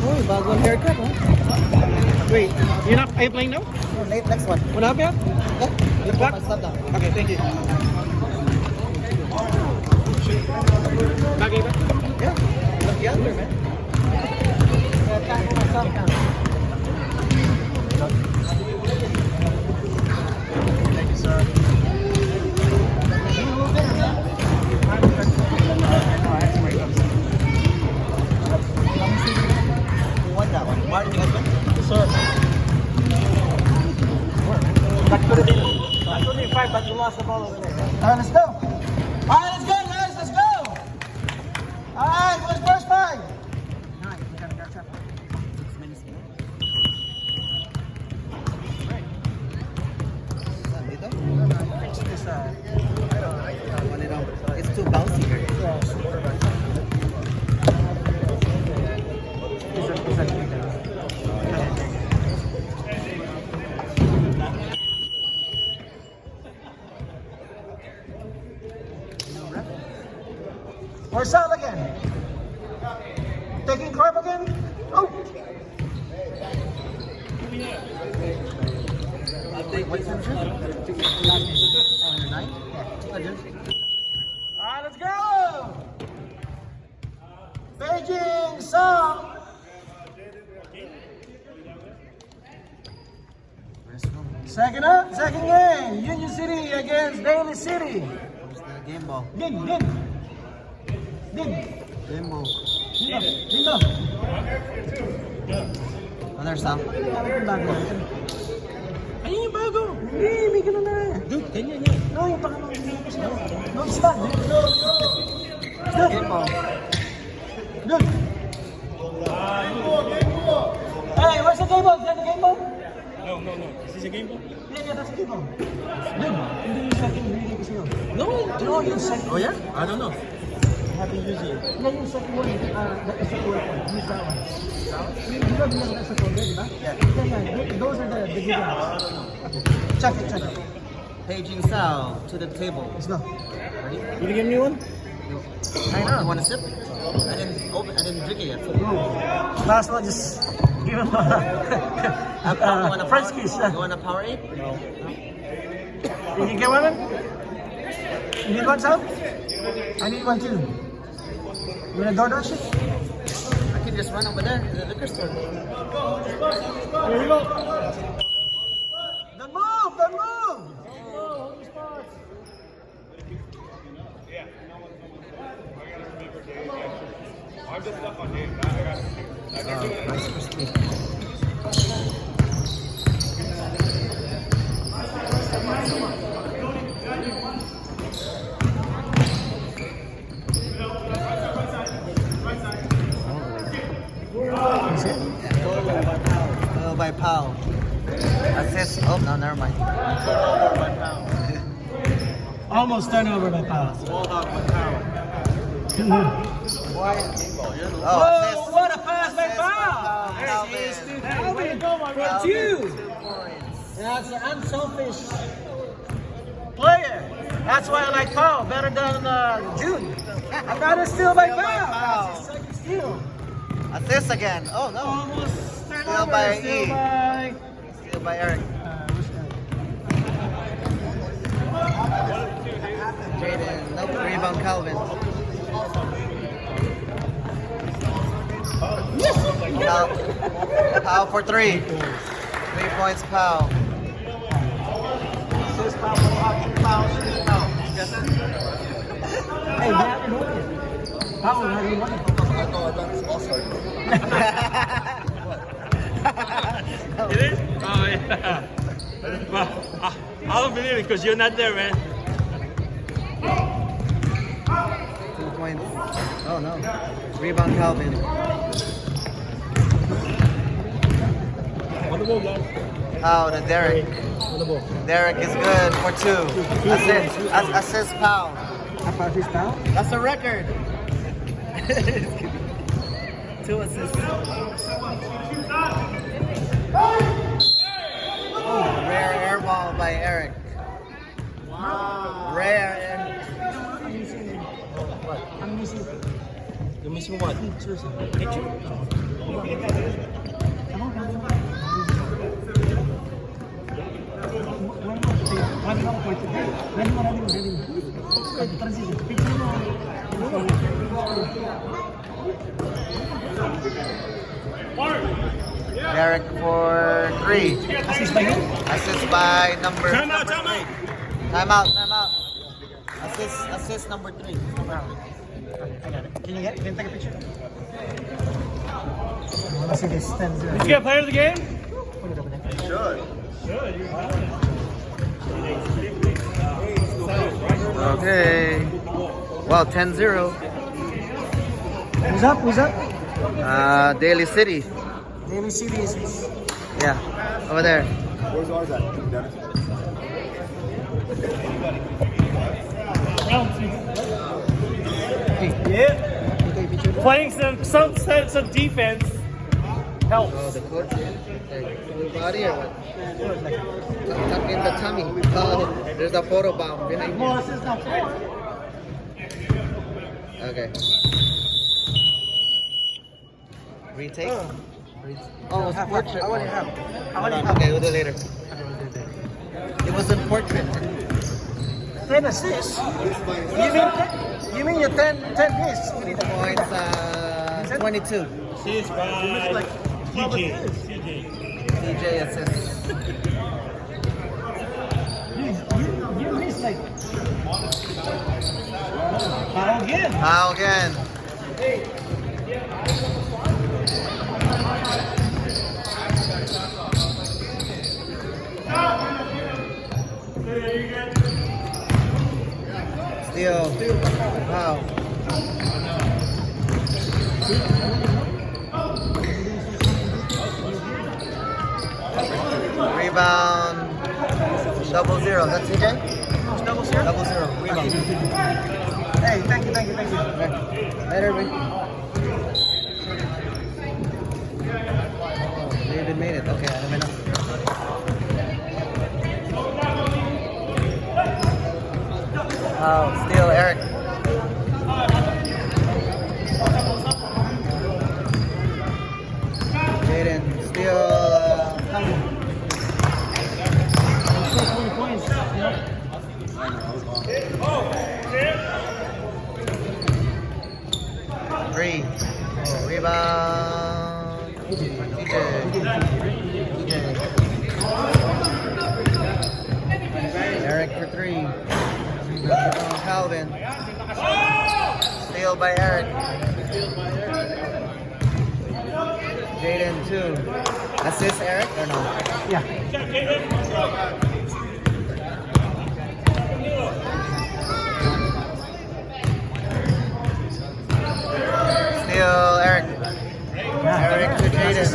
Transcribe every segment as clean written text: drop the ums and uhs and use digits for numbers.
Uy, bagong haircut, ha? Wait, are you playing now? Oh, late, next one. Wala pa yan? The clock? Stop now. Okay, thank you. Bagay ba? Yeah, look younger, man. Thank you, sir. Who won that one? Martin Edmund? Yes, sir. That could have been. That could have been 5, but you lost the ball over there. Alright, let's go. Alright, let's go, guys. Let's go. Alright, what's first 5? 9. We gotta catch up. 6 minutes more. Dito? It's It's too bouncy here. Or Sal again. Taking carb again. Oh. What's the shoot? On your 9? Alright, let's go! Beijing Song! Second game, Union City against Daly City. Where's the game ball? Din. Game ball. Dino. Another Sam. Ayun yung bago. Hindi, may ganun na. Dude, ganyan yan. No, yung pangalawang Pilipinas na. No, it's not. Game ball. Good. Hey, where's the game ball? Is that the game ball? No. Is this a game ball? Yeah, that's the game ball. Good. Hindi yung second really kasi yun. No. No, yung second. Oh, yeah? I don't know. I haven't used it. No, yung second one, that is the fourth one. Use that one. You know that's the fourth, di ba? Yeah. Those are the good ones. Check it. Beijing Sao to the table. Let's go. Ready? You give me one? I know. You want to sip? I didn't drink it yet. Last one, just give him You want a French power- kiss. You want a Powerade? No. You can get one of them? You need one, Sal? I need one too. You want a DoorDash it? I can just run over there to the liquor store. Here you go. Don't move! Nice crispy. Oh, by Pau. Assist. Oh, no, never mind. Almost turnover by Pau. Oh, assist. What a pass by Pau! Calvin. Calvin for 2. 2 points. That's an unselfish player. That's why I like Pau better than June. I got a steal by Steal by Pau. Pau. That's his second steal. Assist again. Oh, no. Almost Steal turnover. by Steal E. by... Steal by Eric. Jaden. Nope. Rebound Calvin. Pau for 3. 3 points, Pau. Hey, Matt, Pau, how do you want it? It is? Oh, yeah. Well, I don't believe it because you're not there, man. 2 points. Oh, no. Rebound Calvin. On the ball, guys. Pau to Derek. On the ball. Derek is good for 2. Assist Pau. Apart his Pau? That's a record. 2 assists. Rare air ball by Eric. Wow. Rare and I'm missing. Mismo what? Seriously. Picture? Derek for 3. Assist by you? Assist by number Time out, number time 3. Time out, time out. Assist number 3. Can you take a picture? Let's see this. 10-0. You get player of the game? Okay. Wow, 10-0. Who's up? Who's up? Daily City. Daily City is. Yeah, over there. Where's ours at? Dennis? Yeah. Playing some defense helps. Oh, the coach? Like, full body or what? Tuck in the tummy. Oh, there's a photo bomb behind you. Okay. Retake? Oh, it's portrait. I want to have. Okay, we'll do it later. It was in portrait. 10 assists. You mean your 10 piece? You need a Points, 22. Assist by TJ. TJ assists. You miss like. How again? How again? Steal. Wow. Rebound. 0-0. That's TJ? Double zero? 0-0. Rebound. Hey, thank you. Later, we. David made it. Okay, alam mo na. Oh, still Eric. Jaden, still coming. 20 points. Three. Rebound. TJ. Eric for 3. Calvin. Steal by Eric. Jaden 2. Assist Eric or no? Yeah. Steal Eric. Eric to Jaden.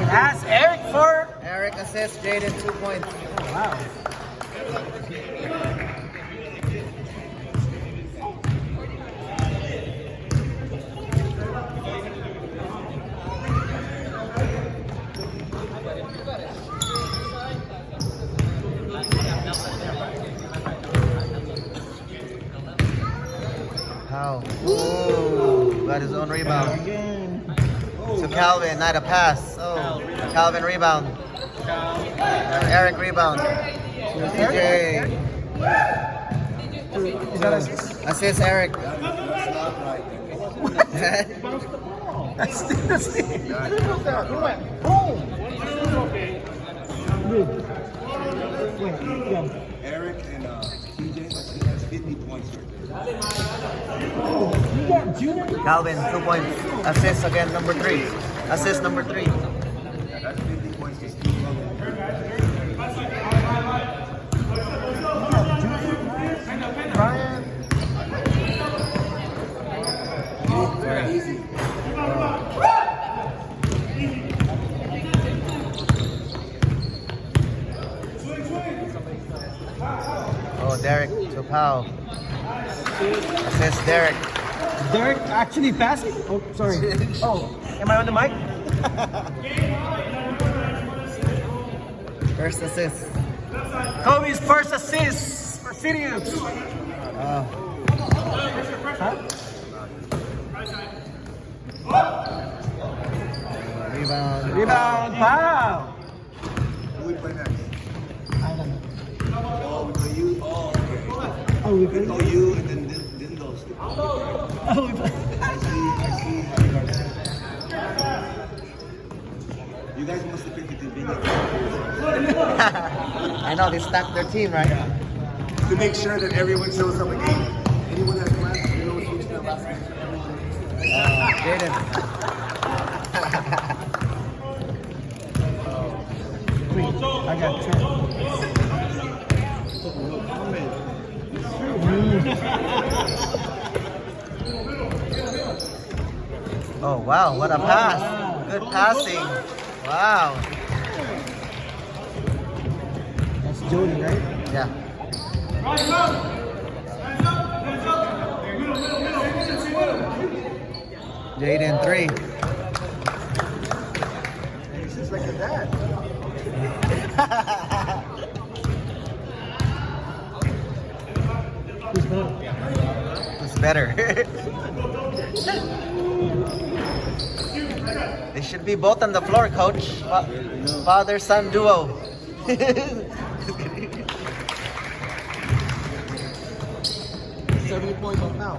That's Eric for. Eric assists Jaden 2 points. Wow. How? Ooh, got his own rebound. Again. To Calvin, not a pass. Oh, Calvin rebound. Eric rebound. TJ. Is that assist? Assist Eric. That's it. Boom. Good. Wait, yeah. Eric and TJ, he has 50 points right there. You got Junior? Calvin, 2 points. Assist again, number 3. Assist number 3. That's 50 points to Steve Lowe. Brian. Easy. Oh, Derek to Powell. Assist Derek. Derek actually passing? Oh, sorry. Oh, am I on the mic? First assist. Kobe's first assist for Sirius. Oh, Huh? Rebound. Rebound, foul! Who would play next? I don't know. Oh, we play you? Oh, okay. Oh, we We play? play you and then those. Oh, we play. I see how you guys. You guys must have picked it to be I know they stacked their team, right? to make sure that everyone shows up again. Anyone that's last, you know who's their last name. Jaden. I got 10. Oh wow, what a pass! Good passing. Wow. That's Jody, right? Yeah. Jaden 3. He's just like a dad. Who's better? Who's better? They should be both on the floor, coach. Father-son duo. 70 points off now.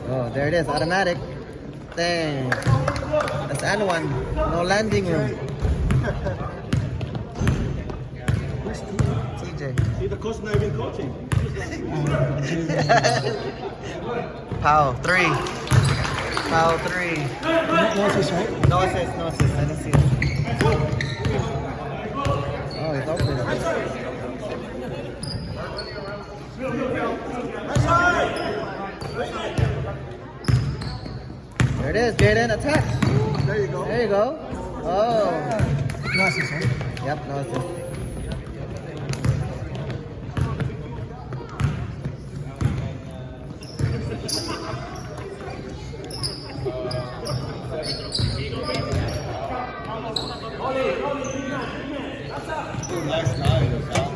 Oh, there it is, automatic. Dang. That's and one. No landing room. TJ. See, the coach not even coaching. Foul 3. Foul 3. No assist, right? No assist, no assist. I didn't see it. Oh, he's open. There it is, Jaden, attack. There you go. There you go. Oh. No assist, right? Yep, no assist.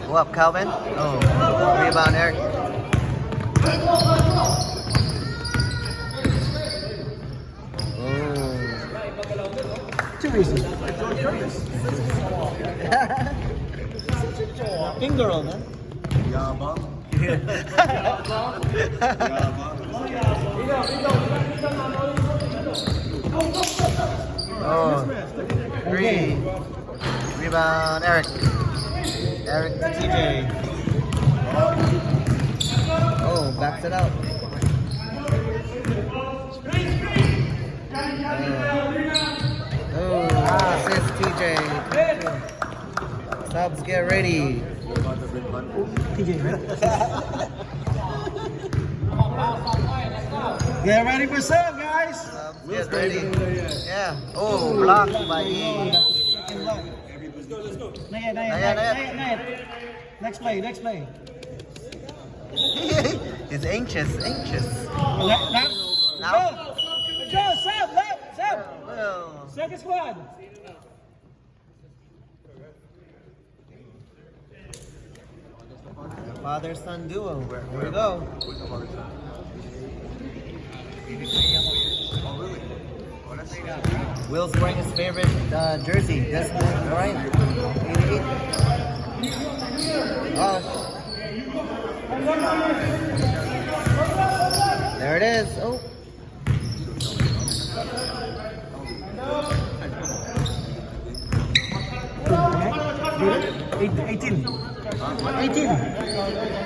Go up, Calvin. Oh, rebound, Eric. Oh. Too easy. Finger man. Yeah, Bob. Oh. 3. Rebound, Eric. Eric to TJ. Oh, backs it out. Oh, assist TJ. Subs, get ready. TJ, right? Get ready for sub, guys! Subs, get ready. Yeah. Oh, blocked by E. Not yet. Next play. He's anxious. Now. Go, sub. Well, Second squad. father-son duo. Here we go. Will's wearing his favorite jersey. Desmond Ryan. 88. Oh. There it is. Oh. Right? 18.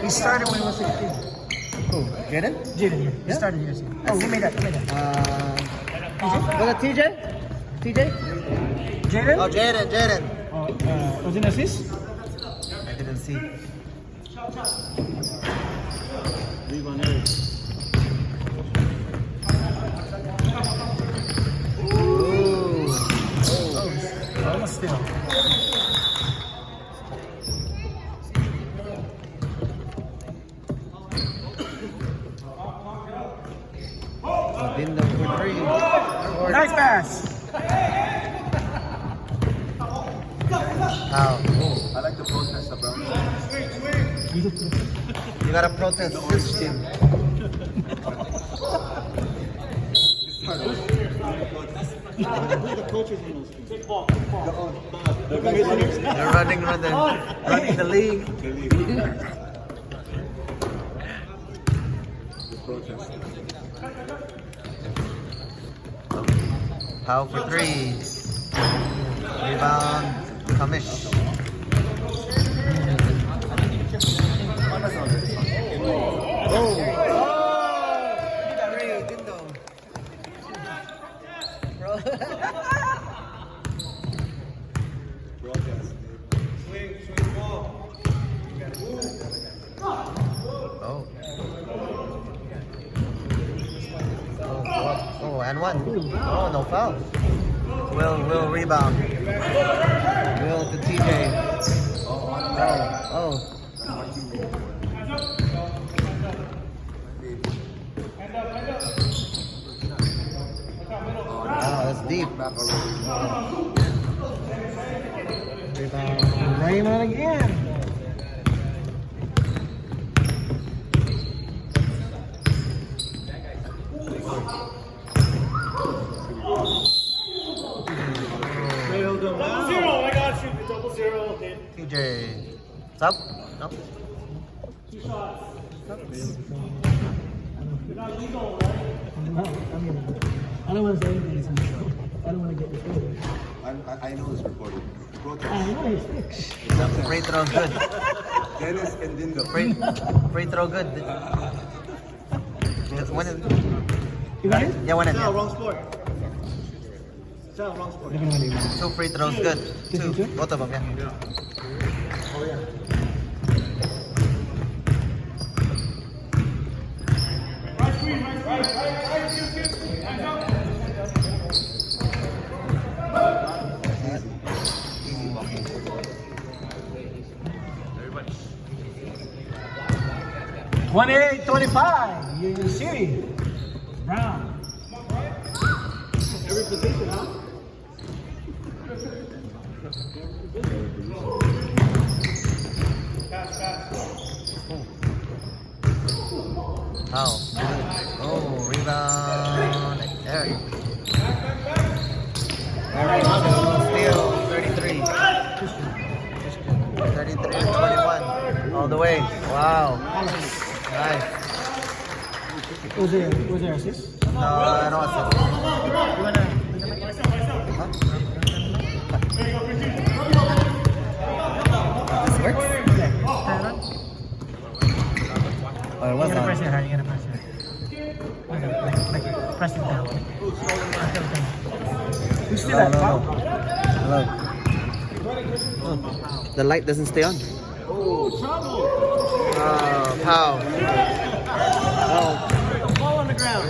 He started when he was 16. Who? Jaden? Jaden, yeah. He started here. Oh, he made that. Was it TJ? Jaden? Oh, Jaden. Was it an assist? I didn't see. Ooh. Oh, almost still. Bindo for 3. Nice pass. Wow. I like the protest of Brown. You gotta protest this team. They're running the league. Pow for three. Rebound, Kamish. Oh, and one. Oh, no foul. Will rebound. Will to TJ. Oh. Wow, that's deep. Rebound. Raymond again. TJ. Sub? No. I don't want to say anything. I don't want to get this. I know it's recorded. I know he's fixed. Free throw good. Dennis and Dindo. Free throw good. One in. You got it? Yeah, one in. Wrong sport. Wrong sport. 2 free throws good. 2. Both of them, yeah. Oh yeah. Everybody. 28-25. Union City. Brown. Every position, huh? Oh. Oh, rebound. Eric. Eric steal 33. 33-21. All the way. Wow. Nice. Was there assist? No, I don't want to. You wanna? Huh? This works? Oh, it was You gotta press on. it hard. You gotta press it hard. Like press it down. You still at foul? Look. The light doesn't stay on. Oh, pow. Oh. Ball on the ground.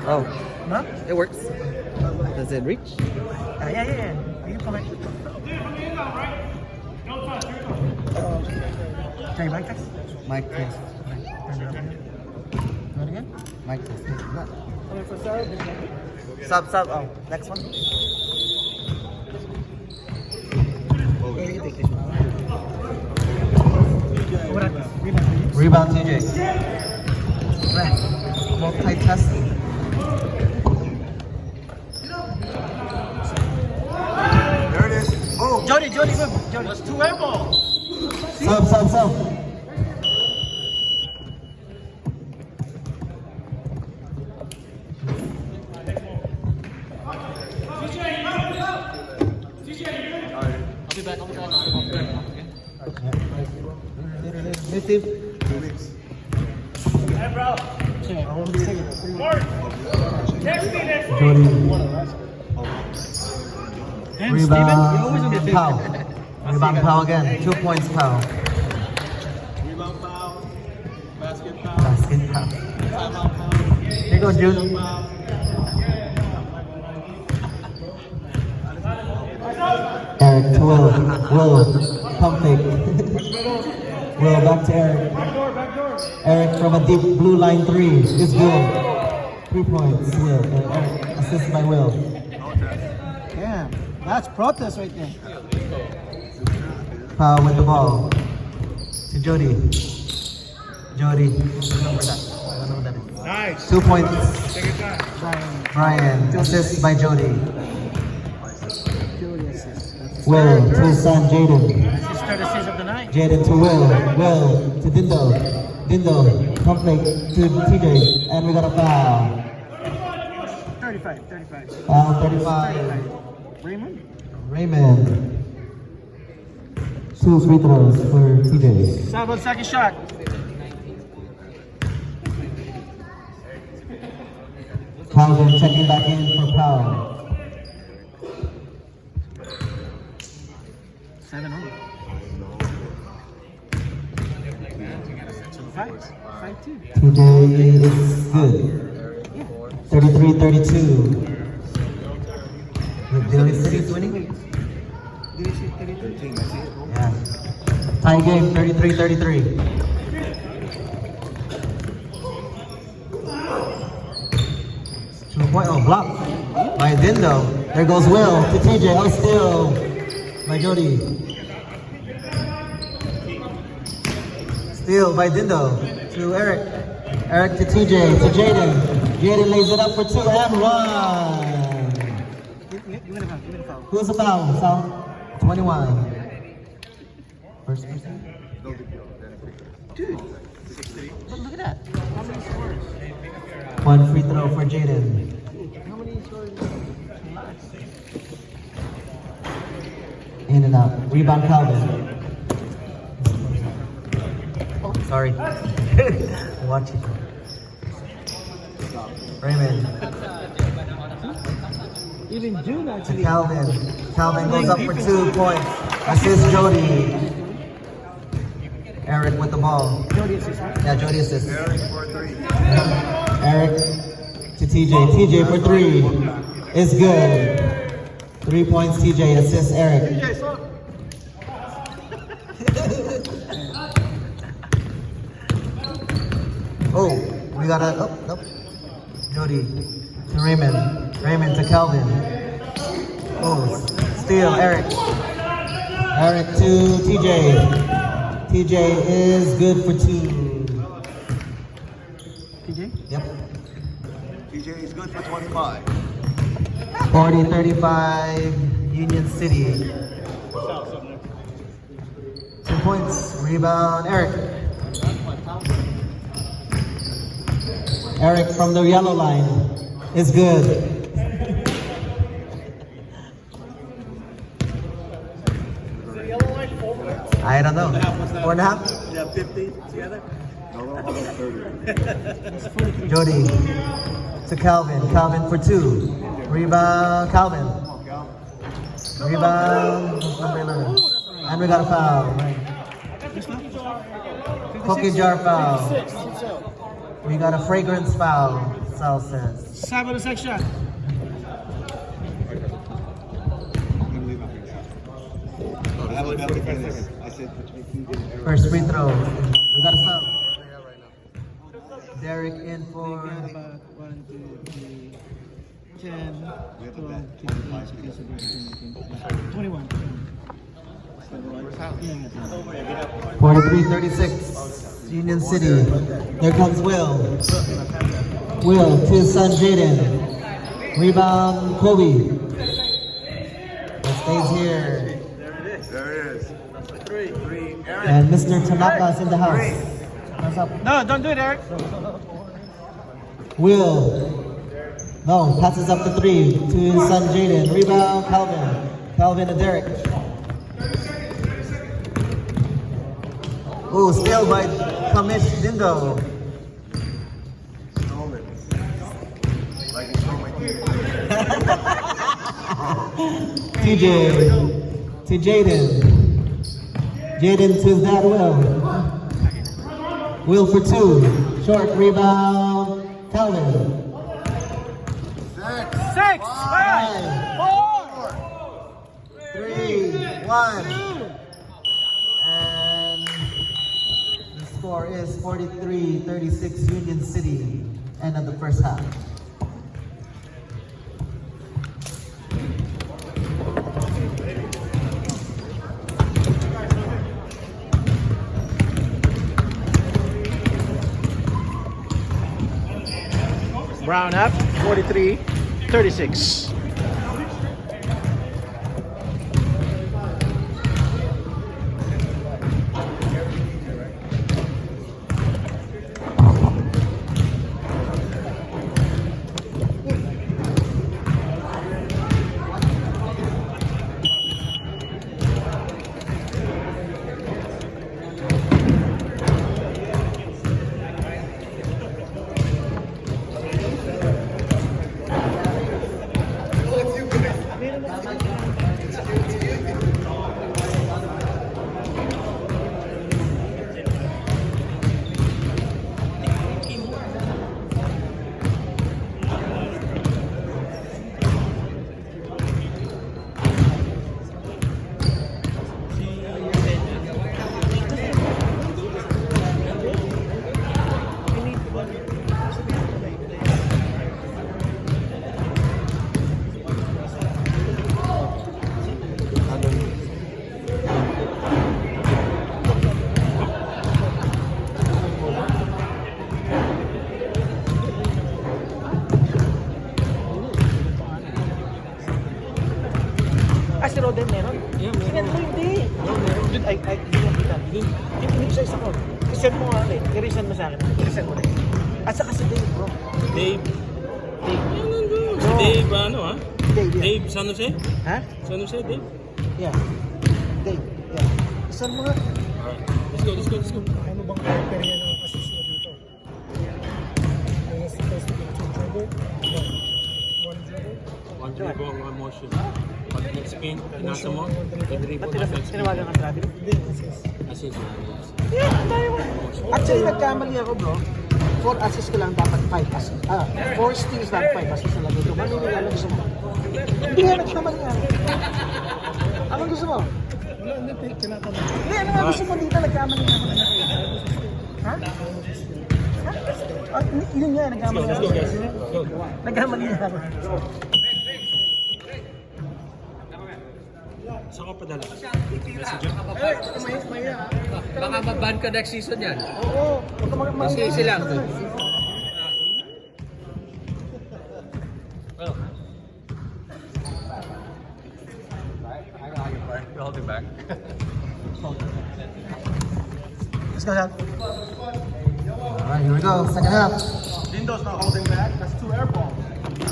Oh. No? It works. Does it reach? Yeah. You come back. Okay, mic test. Mic test. Turn it up again. Do it again. Mic test. Sub. Oh, next one. Rebound TJ. Multi-test. There it is. Oh. Jody, move. Jody. That's 2 air balls. Sub. Steve. 2 weeks. Rebound. Pow. Rebound Pow again. 2 points Pow. Rebound foul. Basket foul. Basket Pow. Timeout foul. Here you go, June. Eric to Will. Pump fake. Will back to Eric. Eric from a deep blue line 3 is good. 3 points. Will. And Eric assisted by Will. Yeah, that's protest right there. Pow with the ball. To Jody. Jody. I don't know what that is. Nice. 2 points. Take your time. Brian. Assist by Jody. Jody assist. That's Will to son Jaden. his third assist of the night. Jaden to Will. Will to Dindo. Dindo. Pump fake to TJ. And we got a foul. 35. Foul 35. Raymond? Raymond. 2 free throws for TJ. Sabo, second shot. Calvin checking back in for Powell. 7 on. 5-2. TJ is good. 33-32. Did we see 20? Did you see 33? Yeah. Tie game 33-33. Oh, block by Dindo. There goes Will to TJ. Oh, still by Jody. Steal by Dindo to Eric. Eric to TJ, to Jaden. Jaden lays it up for 2 and 1. Give me the foul. Give me the foul. Who's the foul? Foul 21. First person. Dude. Look at that. How many scores? 1 free throw for Jaden. How many scores? In and out. Rebound Calvin. Oh, sorry. Watch it. Raymond Even June to actually. Calvin. Calvin goes up for 2 points. Assist Jody. Eric with the ball. Jody assist, right? Yeah, Jody assists. Eric for 3. Eric to TJ. TJ for 3. It's good. 3 points TJ. Assist Eric. Oh, we got a. Oh, nope. Jody to Raymond. Raymond to Calvin. Oh, steal. Eric. Eric to TJ. TJ is good for 2. TJ? Yep. TJ is good for 25. 40-35 Union City. 2 points. Rebound Eric. Eric from the yellow line is good. I don't know. 4.5? Yeah, 50 together? No, 30. Jody to Calvin. Calvin for 2. Rebound Calvin. Rebound number 11. And we got a foul. Cookie jar foul. We got a fragrance foul, Sal says. Sabo, the second shot. I said between TJ and Eric. First free throw. We got a foul. Derek in for. About 1, 2, 3, 10, 12, 15, 21. 43-36, Union City. There comes Will. Will to his son Jaden. Rebound Kobe. It stays here. There it is. 3. Eric. And Mr. Tanaka's in the house. What's up? No, don't do it, Eric. Will. No, passes up the 3 to his son Jaden. Rebound Calvin. Calvin to Derek. Ooh, steal by Kamish Dindo. Stole it. Like you stole my TV. TJ to Jaden. Jaden to that Will. Will for 2. Short rebound. Calvin. 6, 5, 4, 3, 1. And the score is 43-36 Union City. End of the first half. Brown up, 43-36. Si Roden meron? Yeah, meron. Tingnan mo, hindi. Ay, hindi mo kita. Hindi ko sa isa ko. I-send mo nga ulit. I-resend mo sa akin. I-resend mo ulit. At saka si Dave, bro. Dave. Dave. Si Dave, ano ha? Dave, yeah. Dave San Jose? Ha? San Jose, Dave? Yeah. Dave, yeah. I-send mo nga. Alright. Let's go. Ano bang criteria ng assist mo dito? Yes, test to dribble. One dribble. One dribble, one motion. Pag spin, pinasa mo, i-dribble Ba't na spin. tinawagan ka travel? Hindi, Assist. yeah, ang dami mo. Actually, nagkamali ako, bro. 4 assists ko lang dapat 5 assists. 4 steals dapat 5 assists na lang dito. Manunila lang gusto mo. Hindi nga nagkamali ako. Anong gusto mo? Wala, hindi. Hindi, ano nga gusto mo dito? Nagkamali ako. Ha? Yun nga, nagkamali ako. Nagkamali ako. Saan ka padala? Baka mag-ban ka next season yan. Oo. Mas easy lang. Hold it back. Let's go, Hal. Alright, here we go. Second half. Lindo's not holding back. That's 2 air balls.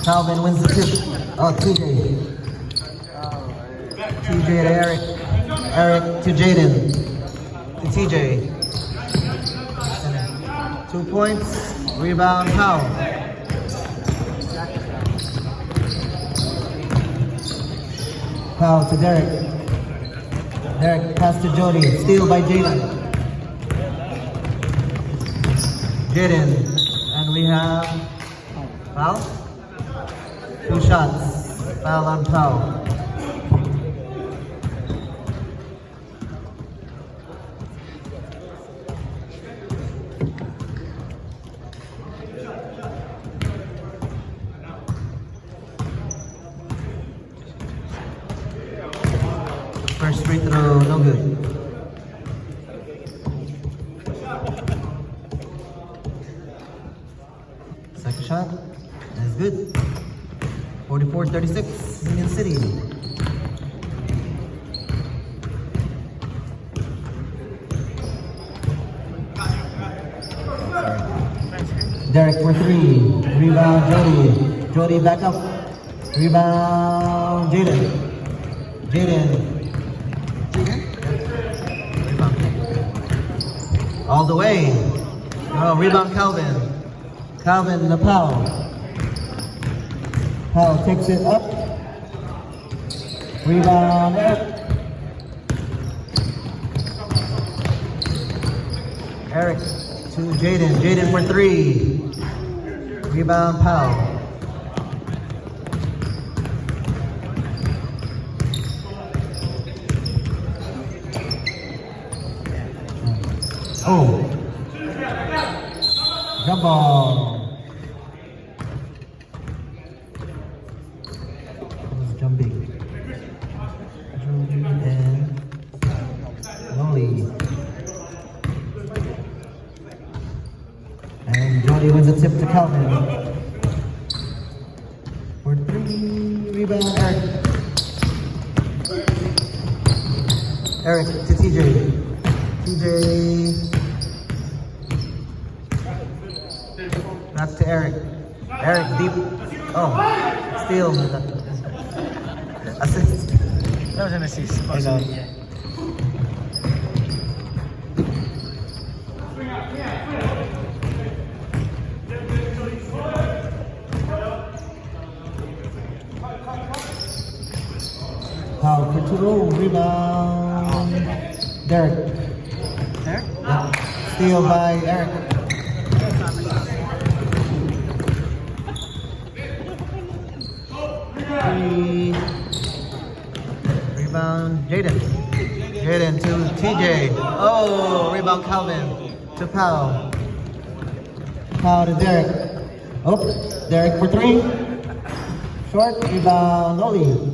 Calvin wins the tip. Oh, TJ. TJ to Eric. Eric to Jaden. To TJ. 2 points. Rebound, Powell. Powell to Derek. Derek pass to Jody. Steal by Jaden. Jaden. And we have foul. 2 shots. Foul on Powell. First free throw, no good. Second shot, that's good. 44-36, Union City. Derek for 3. Rebound, Jody. Jody back up. Rebound, Jaden. Jaden. All the way. Oh, rebound Calvin. Calvin to Powell. Powell takes it up. Rebound up. Eric to Jaden. Jaden for 3. Rebound Powell. Oh. Jump ball. Who's jumping? Jody and Lolly. And Jody wins a tip to Calvin. for 3. Rebound, Eric. Eric to TJ. TJ. Back to Eric. Eric deep. Oh, steal. Assist. That was an assist. I know. Foul for 2. Rebound. Derek. There? Yeah. Steal by Eric. Three. Rebound, Jaden. Jaden to TJ. Oh, rebound Calvin to Powell. Powell to Derek. Oh, Derek for 3. Short rebound, Noli.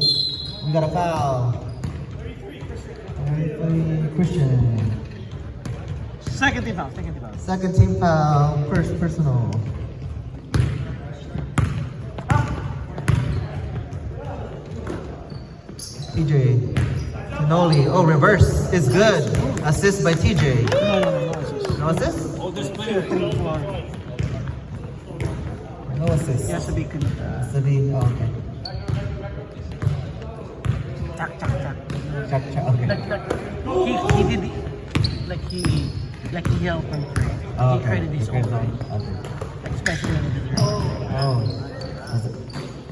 We got a foul. Christian. Second team foul. Second team foul, first personal. TJ. Noli. Oh, reverse is good. Assist by TJ. No assist? Oldest 2, player. 3, 4. No assist. He has to be Has to be, oh, okay. Chak. Check, okay. He did he helped him create. Oh, He okay. created his Okay, own, okay. especially when he did it. Oh.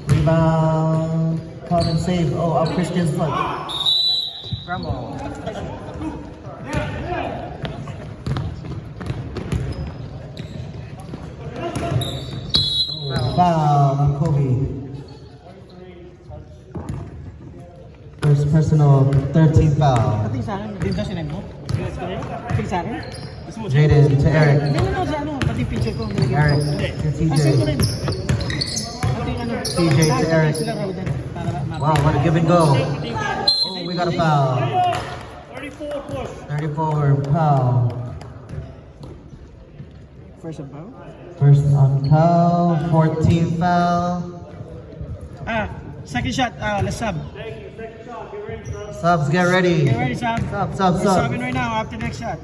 Rebound. Count and save. Oh, up Christian's foot. Bravo. Foul on Kobe. First personal, 13th foul. Pati sa akin, din sa sinend mo? Pati sa akin? Jaden to Eric. Hindi na sa ano, pati picture ko. Eric to Kasi ko rin. TJ. Pati ano. TJ to Eric. Sila raw din. Para Wow, what a give and go. Oh, we got a foul. 34 foul. First of all. First on foul, 14th foul. Second shot, let's sub. Subs, get ready. Get ready, Sam. Sub. We're subbing right now after next shot.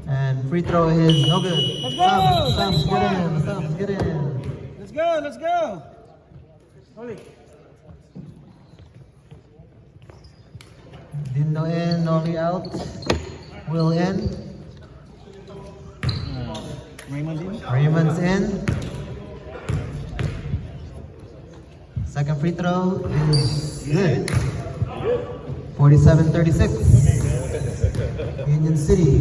And free throw is no good. Let's go! Subs, get in. Subs, get in. Let's go. Dindo in, Noli out. Will in. Raymond in. Raymond's in. Second free throw is good. 47-36. Union City.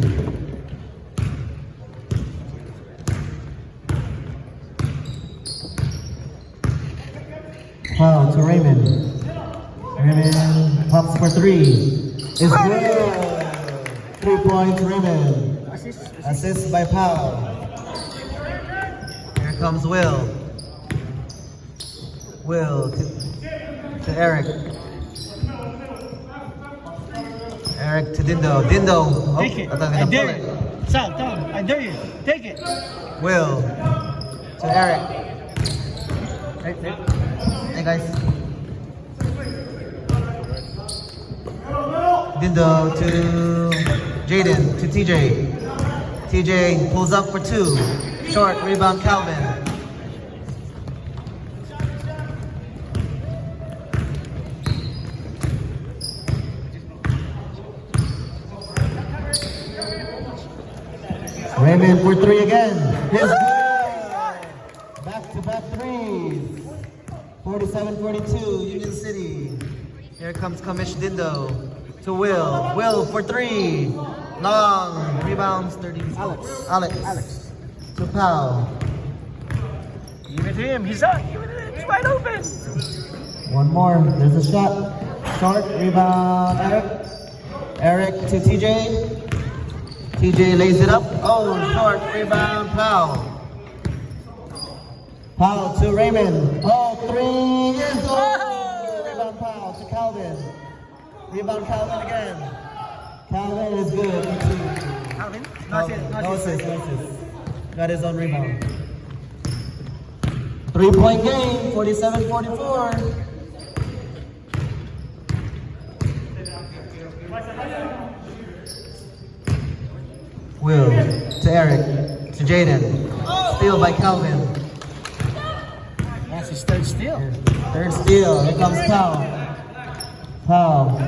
Foul to Raymond. Raymond pops for 3. It's good. 3 points, Raymond. Assist by Powell. Here comes Will. Will to Eric. Eric to Dindo. Dindo. Oh, Take it. I thought I gonna dare pull it. you. Sal, tell him. I dare you. Take it. Will to Eric. Hey guys. Dindo to Jaden to TJ. TJ pulls up for 2. Short rebound Calvin. Raymond for 3 again. His good. Back-to-back threes. 47-42, Union City. Here comes Kamish Dindo to Will. Will for 3. Long rebounds. 30. Alex. To Powell. Give it to him. He's up. Give it to him. He's wide open. One more. There's a shot. Short rebound. Eric to TJ. TJ lays it up. Oh, short rebound. Powell. Powell to Raymond. Oh, 3 is good. Rebound Powell to Calvin. Rebound Calvin again. Calvin is good. Calvin? No assist. Got his own rebound. 3-point game, 47-44. Will to Eric, to Jaden. Steal by Calvin. That's his third steal. Third steal. Here comes Powell. Powell.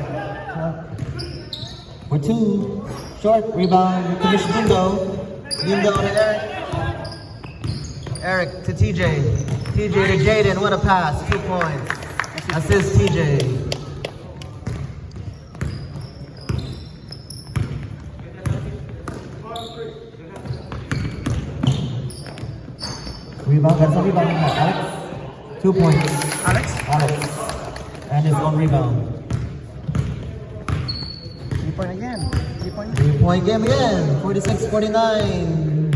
For two. Short rebound. To Mish Dindo. Dindo to Eric. Eric to TJ. TJ to Jaden. What a pass. 2 points. Assist TJ. Rebound. That's a rebound. Alex. 2 points. Alex? Alex. And his own rebound. 3 point again. 3 point. 3-point game again. 46-49.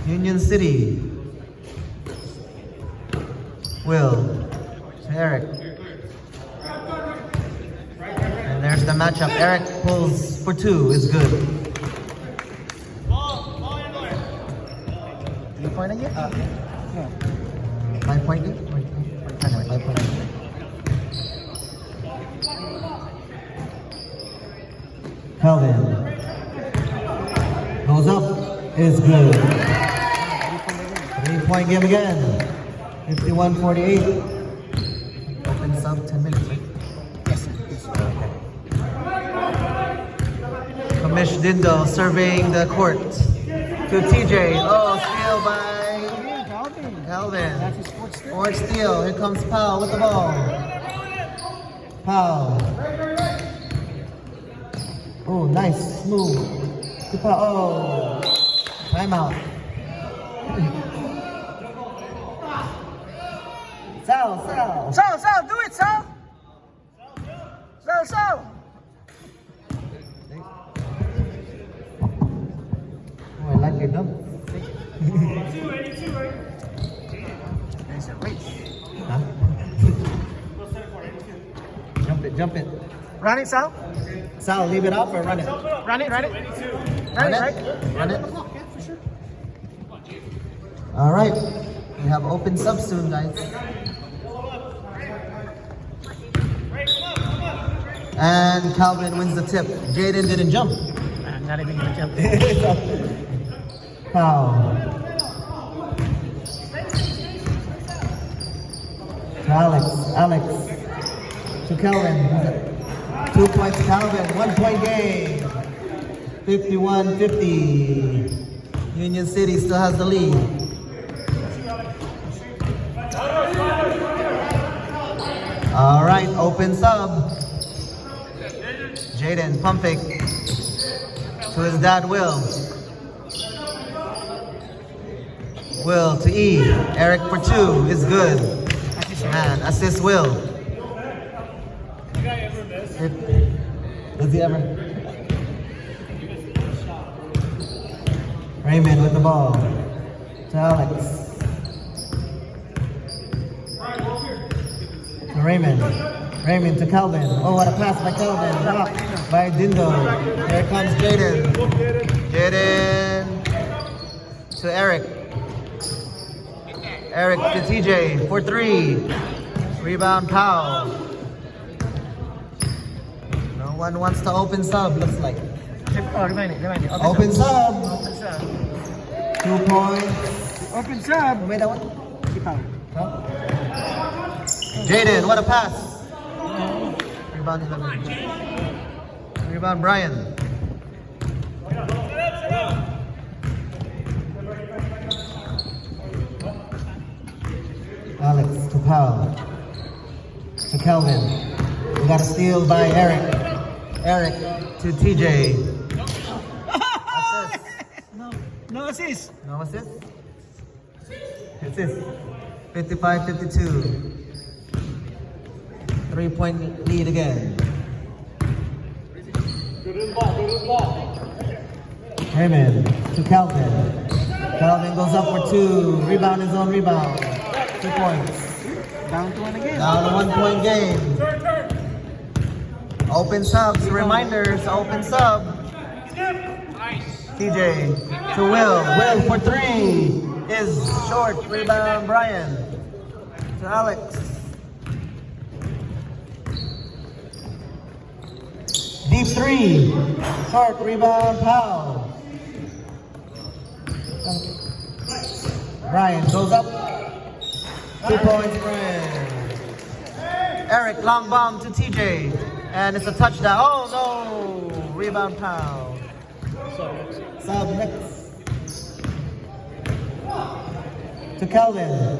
Union City. Will. To Eric. And there's the matchup. Eric pulls for 2. It's good. 3 point again? No. 5-point game? 5-point game. Calvin. Goes up. Is good. 3-point game again. 51-48. Open sub 10 minutes, right? Yes, sir. Yes, sir. Kamish Dindo surveying the court. To TJ. Oh, steal by Calvin. Calvin. That's his fourth steal. Fourth steal. Here comes Powell with the ball. Powell. Oh, nice. Smooth. To Powell. Oh. Timeout. Sal. Sal, do it, Sal! Sal! Oh, I like it, no? There's a race. Huh? Jump it. Run it, Sal. Sal, leave it off or run it? Run it. Run it, right? Run it. All right. We have open sub soon, guys. And Calvin wins the tip. Jaden didn't jump. Not even gonna jump. Foul. To Alex. To Calvin. 2 points to Calvin. 1 point game. 51-50. Union City still has the lead. All right, open sub. Jaden, pump fake. To his dad, Will. Will to E. Eric for 2 is good. Man, assist Will. Does he ever? Raymond with the ball. To Alex. To Raymond. Raymond to Calvin. Oh, what a pass by Calvin. Blocked by Dindo. Here comes Jaden. Jaden to Eric. Eric to TJ for 3. Rebound Powell. No one wants to open sub, looks like. Oh, remind it. Open sub. 2 points. Open sub. Who made that one? Keep out. Huh? Jaden, what a pass. Rebound 11. Rebound Brian. Alex to Powell. To Calvin. We got a steal by Eric. Eric to TJ. No assist. No assist? Assist. 55-52. 3-point lead again. Raymond to Calvin. Calvin goes up for 2. Rebound his own rebound. 2 points. Down to 1 again. Now the 1 point game. Open subs, reminders, open sub. TJ to Will. Will for three is short. Rebound Brian to Alex. Deep three. Short rebound Powell. Brian goes up. 2 points Brian. Eric long bomb to TJ. And it's a touchdown. Oh no! Rebound Powell. Sub next. To Calvin.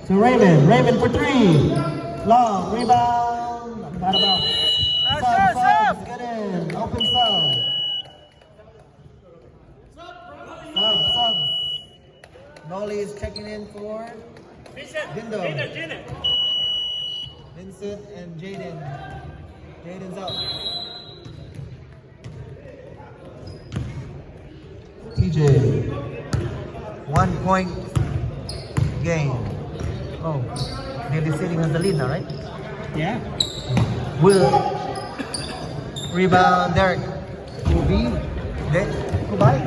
To Raymond. Raymond for three. Long rebound. Not about. Sub. Get in. Open sub. Sub. Nolly is checking in for Dindo. Vincent and Jaden. Jaden's up. TJ. 1 point game. Oh, Daly City has the lead now, right? Yeah. Will. Rebound, Derek. Kobe. Goodbye.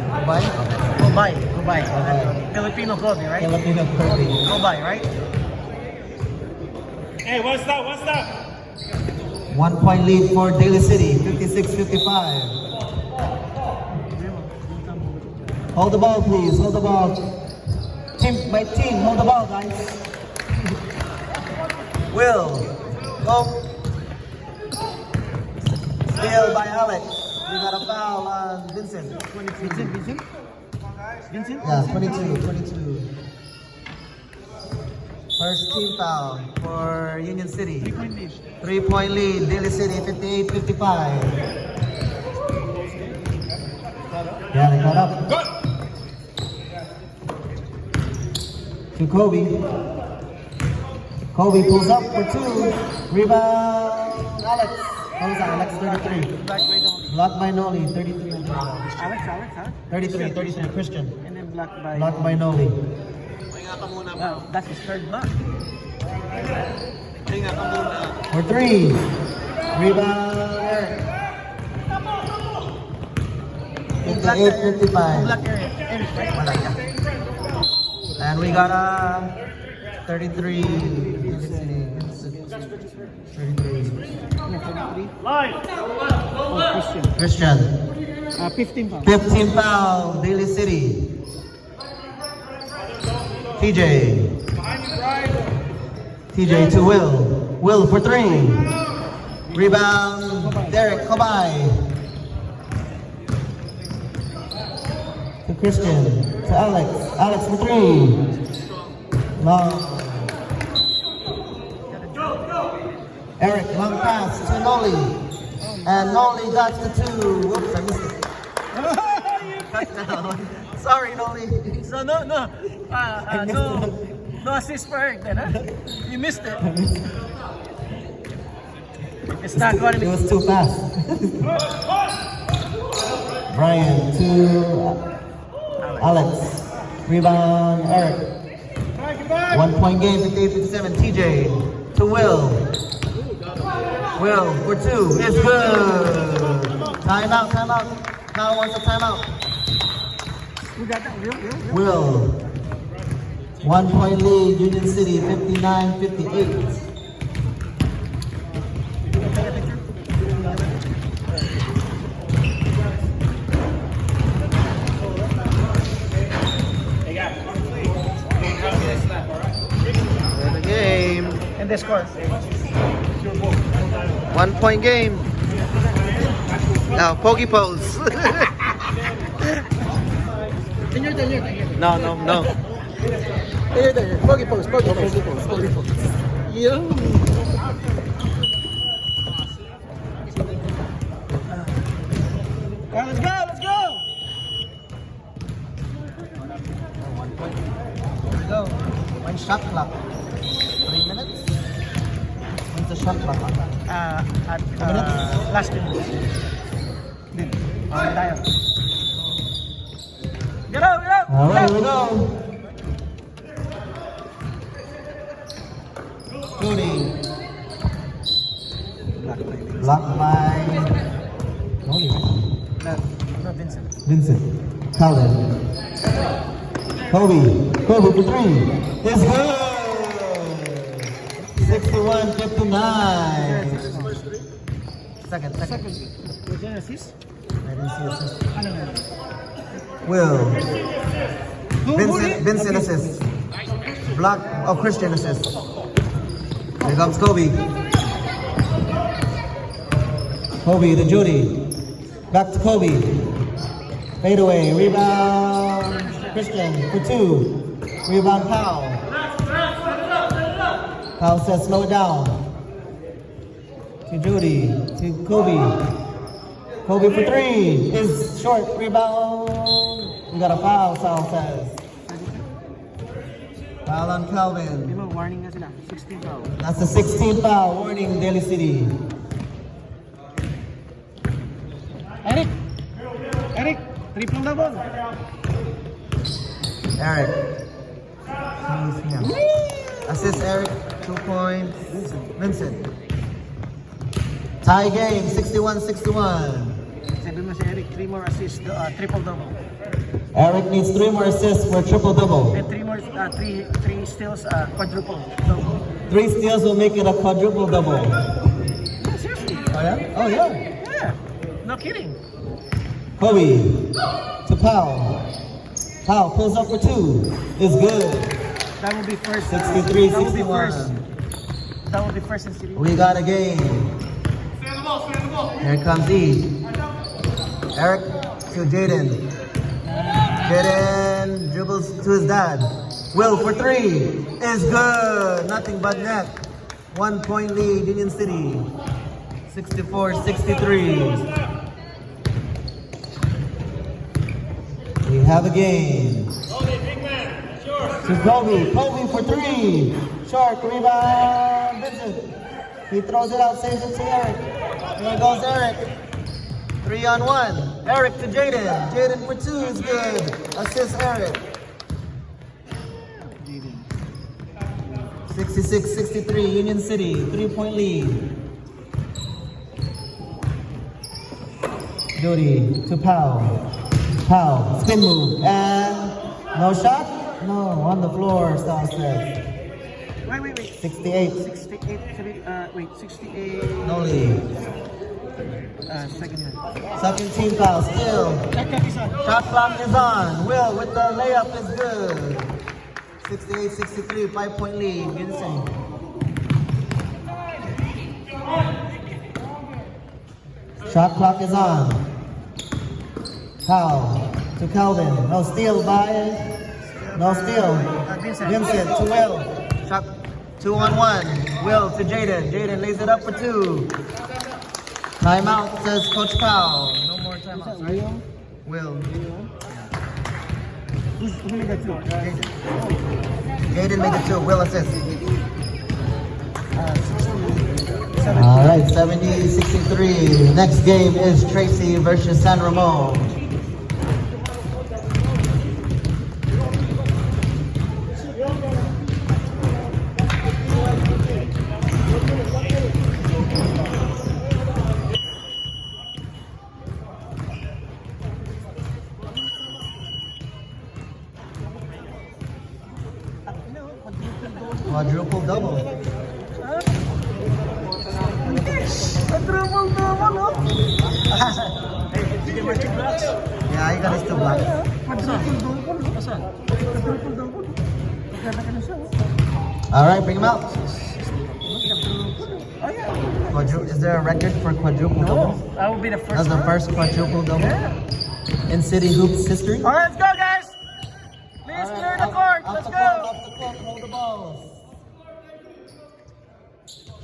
Filipino Kobe, right? Filipino Kirby. Kobe, right? Hey, what's that? 1 point lead for Daly City, 56-55. Hold the ball, please. Hold the ball. My team, hold the ball, guys. Will. Go. Steal by Alex. We got a foul on Vincent. Vincent? Yeah, 22. First team foul for Union City. 3 point lead, Daly City 58-55. Yeah, they got up. To Kobe. Kobe pulls up for two. Rebound, Alex. What was that? Alex 33. Blocked by Noli, 33. Alex. 33, Christian. And then blocked by Noli. Wow, that's his third block. For three. Rebound, Eric. 58-55. Block Eric, right? Wala yan. And we got a 33. 33. Oh, Christian. 15 pounds. 15 foul, Daly City. TJ to Will. Will for three. Rebound, Derek Kobay. To Christian. To Alex. Alex for three. Long. Eric, long pass to Noli. And Noli got the two. Whoops, I missed it. Touchdown. Sorry, Noli. So no assist for Eric then, huh? You missed it. It's not going to It be. was too fast. Brian to Alex. Rebound, Eric. 1 point game, 58-57. TJ to Will. Will for two. It's good. Timeout. Now wants a timeout. You got that? Real? Will. 1 point lead, Union City, 59-58. The game. And the score. 1 point game. Now, pokey pose. Tenure. No. There. Poggy pose. Yeah. Let's go. Here we go. One shot clock. 3 minutes. When's the shot clock on? Last minute. Tayo. Get out. All right, here we go. Cody. Blocked by Noli. No, Vincent. Vincent. Calvin. Kobe. Kobe for three. It's good. 61-59. Second. Was there an assist? I didn't see assist. Ano na? Will. Who Vincent assist. Block. Oh, Christian assist. Here comes Kobe. Kobe to Judy. Back to Kobe. Fade away. Rebound. Christian for two. Rebound Powell. Powell says slow it down. To Judy. To Kobe. Kobe for three. Is short. Rebound. We got a foul, Sal says. Foul on Di Calvin. ba, warning na sila. 16 foul. That's a 16th foul. Warning, Daly City. Eric! Triple double! Eric. Assist Eric. 2 points. Vincent. Tie game. 61-61. Sabi mo si Eric, 3 more assists, triple double. Eric needs 3 more assists for a triple double. And 3 more, 3 steals, quadruple double. 3 steals will make it a quadruple double. Yeah, seriously. Oh yeah? Oh yeah. Yeah. No kidding. Kobe to Powell. Powell pulls up for 2. It's good. That would be first. 63, that would be 61. first. That would be first in city. We got a game. Here comes E. Eric to Jaden. Jaden dribbles to his dad. Will for 3 is good. Nothing but net. 1 point lead, Union City. 64-63. We have a game. To Kobe. Kobe for 3. Short rebound. Vincent. He throws it out, saves it to Eric. Here goes Eric. 3 on 1. Eric to Jaden. Jaden for 2 is good. Assist Eric. 66-63, Union City. 3-point lead. Jody to Powell. Powell. Spin move. And no shot? No, on the floor, Star says. Wait. 68. 68, 68. No lead. Second one. Second team foul still. Shot clock is on. Will with the layup is good. 68-63, 5-point lead. Vincent. Shot clock is on. Powell to Calvin. No steal by. No steal. Vincent to Will. Shot 2 on 1. Will to Jaden. Jaden lays it up for 2. Timeout, says Coach Powell. No more timeouts, right? Will. Who made that two? Jaden made it 2. Will assist. All right, 70-63. Next game is Tracy versus San Ramon. Quadruple double. Quadruple double, no? Yeah, I got us to black. Quadruple double, no? Quadruple double. Maganda ka na siya, oh. All right, bring him out. Oh, yeah. Is there a record for quadruple double? That would be the first That's the one. first quadruple double Yeah. in City Hoops history. All right, let's go, guys. Please clear the court. Let's go. Off the court, hold the balls.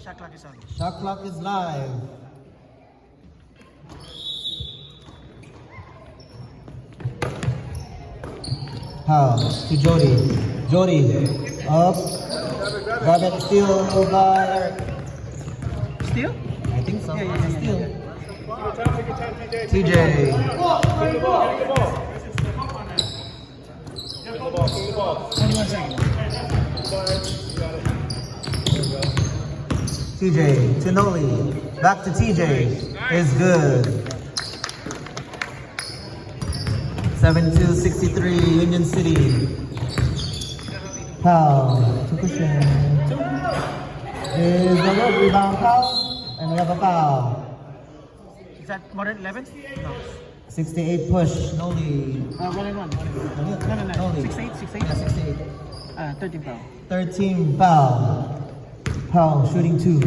Shot clock is on. Shot clock is live. How to Jody. Jody up. Grab it. Steal by Eric. Still? I think so. Yeah. Steal. TJ. 21 seconds. TJ. Tinoli. Back to TJ. Is good. 72-63, Union City. Foul. Tokushin. Is the good rebound foul? And we have a foul. Is that more than 11? No. 68 push. No lead. 1-1. No. No lead. 6-8, 6-8. Yeah, 68. 13 foul. 13 foul. Foul, shooting 2.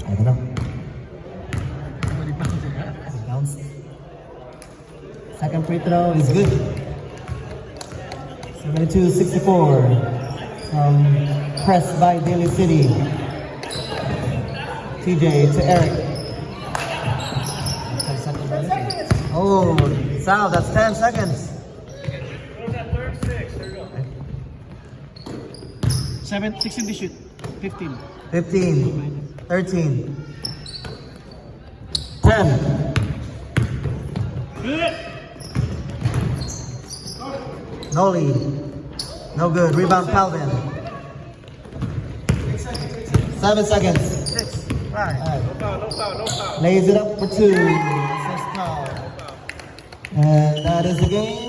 I don't know. Bounced. Second free throw is good. 72-64. Pressed by Daly City. TJ to Eric. Oh, Sal, that's 10 seconds. 16 to shoot. 15. 15, 13, 10. No lead. No good. Rebound, Calvin. 7 seconds. 6. 5. Alright. Lays it up for 2. First foul. And that is the game.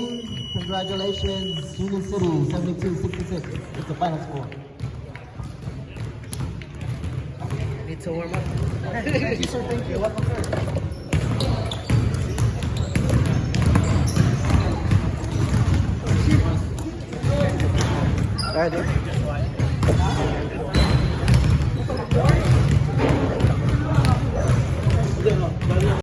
Congratulations, Union City, 72-66. It's the final score. Need to warm up. Okay, thank you, sir. Thank you. Welcome, sir. Ready?